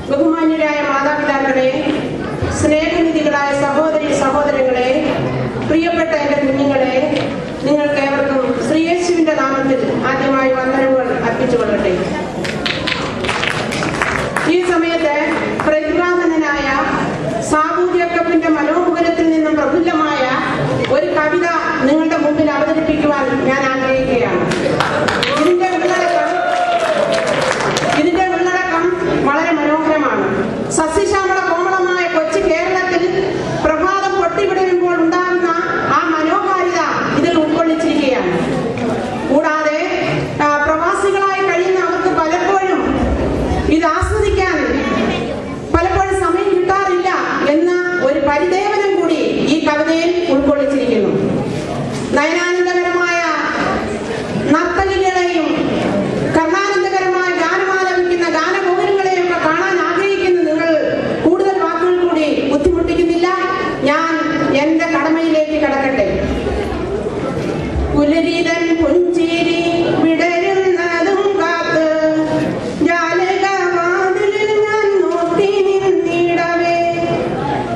ബഹുമാന്യരായ മാതാപിതാക്കളെ, സ്നേഹനിധികളായ സഹോദരി സഹോദരങ്ങളെ, പ്രിയപ്പെട്ട എൻ്റെ കുഞ്ഞുങ്ങളെ, നിങ്ങൾക്ക് ഏവർക്കും ശ്രീയേശുവിന്റെ നാമത്തിൽ ആദ്യമായി വന്ദനങ്ങൾ അർപ്പിച്ചുകൊള്ളട്ടെ. ഈ സമയത്ത് പ്രതിഭാധനനായ സാബു ജേക്കബിന്റെ മനോമുഖരത്തിൽ നിന്നും പ്രഫുല്ലമായ ഒരു കവിത നിങ്ങളുടെ മുമ്പിൽ അവതരിപ്പിക്കുവാൻ ഞാൻ ആഗ്രഹിക്കുകയാണ്. ഇതിന്റെ ഉള്ളടക്കം വളരെ മനോഹരമാണ്. സസ്യശ്യാമള കോമളമായ കൊച്ചു കേരളത്തിൽ പ്രഭാതം പൊട്ടിവിടരുമ്പോൾ ഉണ്ടാകുന്ന ആ മനോഹാരിത ഇതിൽ ഉൾക്കൊള്ളിച്ചിരിക്കുകയാണ്. കൂടാതെ പ്രവാസികളായി കഴിയുന്ന അവർക്ക് പലപ്പോഴും ഇത് ആസ്വദിക്കാൻ പലപ്പോഴും സമയം കിട്ടാറില്ല എന്ന ഒരു പരിദേവനം കൂടി ഈ കവിതയിൽ ഉൾക്കൊള്ളിച്ചിരിക്കുന്നു. നയനാനന്ദകരമായ നർത്തകികളെയും കർണാനന്ദകരമായ ഗാനമാലപിക്കുന്ന ഗാനഗോപുരങ്ങളെയും ഒക്കെ കാണാൻ ആഗ്രഹിക്കുന്ന നിങ്ങൾ കൂടുതൽ വാക്കുകൾ കൂടി ബുദ്ധിമുട്ടിക്കുന്നില്ല. ഞാൻ എന്റെ കടമയിലേക്ക് കടക്കട്ടെ. പുലരിതൻ പുഞ്ചിരി വിടരുന്നതും കാത്ത് ജാലകവാതിലിൽ ഞാൻ നോക്കി നിന്നിടവേ,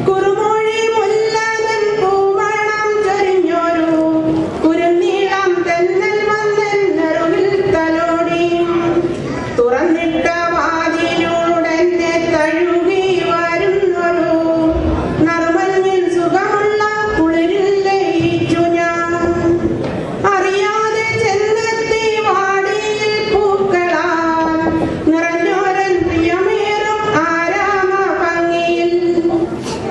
കുറുമൊഴി മുല്ലതൻ പൂവണം ചൊരിഞ്ഞൊരു കുരുനീളം തെന്നൽ വന്നെന്നരുവിൽ തലോടി, തുറന്നിട്ട വാതിലൂടെ എന്നെ തഴുകി വരുന്നൊരു നറുമഞ്ഞിൽ സുഖമുള്ള കുളിരിൽ ലയിച്ചു ഞാൻ. അറിയാതെ ചെന്നെത്തി വാടിയിൽ പൂക്കളാൽ നിറഞ്ഞോരൻ പ്രിയമേറും ആരാമ ഭംഗിയിൽ,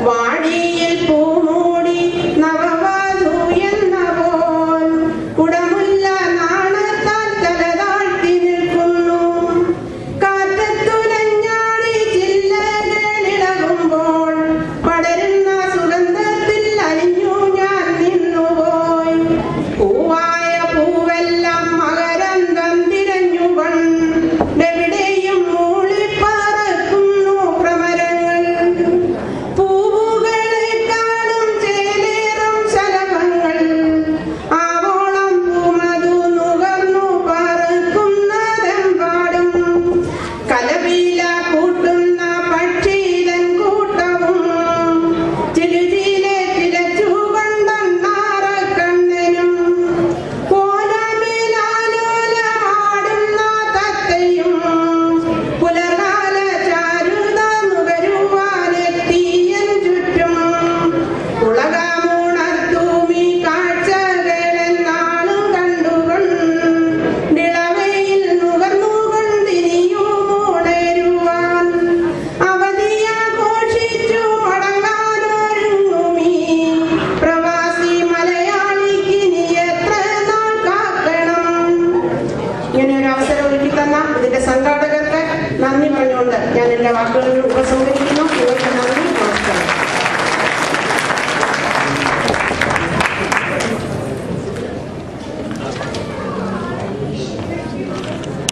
വാടിയിൽ പൂമൂടി നവവധു എന്ന പോൽ കുടമുല്ല നാണത്താൽ തലതാഴ്ത്തി നിൽക്കുന്നു. കാറ്റത്തുലഞ്ഞാടി ചില്ലകളിളകുമ്പോൾ പടരുന്ന സുഗന്ധത്തിൽ അലിഞ്ഞു ഞാൻ നിന്നുപോയി. പൂവായ പൂവെല്ലാം മകരന്തം തിരഞ്ഞു കൊണ്ടെവിടെയും മൂളിപ്പറക്കുന്നു ഭ്രമരങ്ങൾ. പൂവുകളെക്കാളും ചേലേറും ശലഭങ്ങൾ ആവോളം പൂമധു നുകർന്നു പറക്കുന്നതെമ്പാടും. കലപില കൂട്ടുന്ന പക്ഷിതൻ കൂട്ടവും ചിലുചിലെ ചിലച്ചുകൊണ്ടെന്നാറക്കണ്ണനും, കോലമിലാലോലമാടുന്ന തത്തയും പുലർകാല ചാരുത നുകരുവാനെത്തിയൻ ചുറ്റും. ഉളകമുണർത്തൂമി കാഴ്ചകളെന്നാളും കണ്ടുകൊണ്ടിളവയിൽ നുകർന്നുകൊണ്ടിനിയുമുണരുവാൻ അവധിയാഘോഷിച്ചു മടങ്ങാനൊരുങ്ങുമീ പ്രവാസി മലയാളിക്കിനി എത്ര നാൾ കാക്കണം. ഇങ്ങനെ ഒരു അവസരം ഒരുക്കി തന്ന ഇതിന്റെ സംഘാടകർക്ക് നന്ദി പറഞ്ഞുകൊണ്ട് ഞാൻ എന്റെ വാക്കുകളിൽ ഉപസംഹരിക്കുന്നു.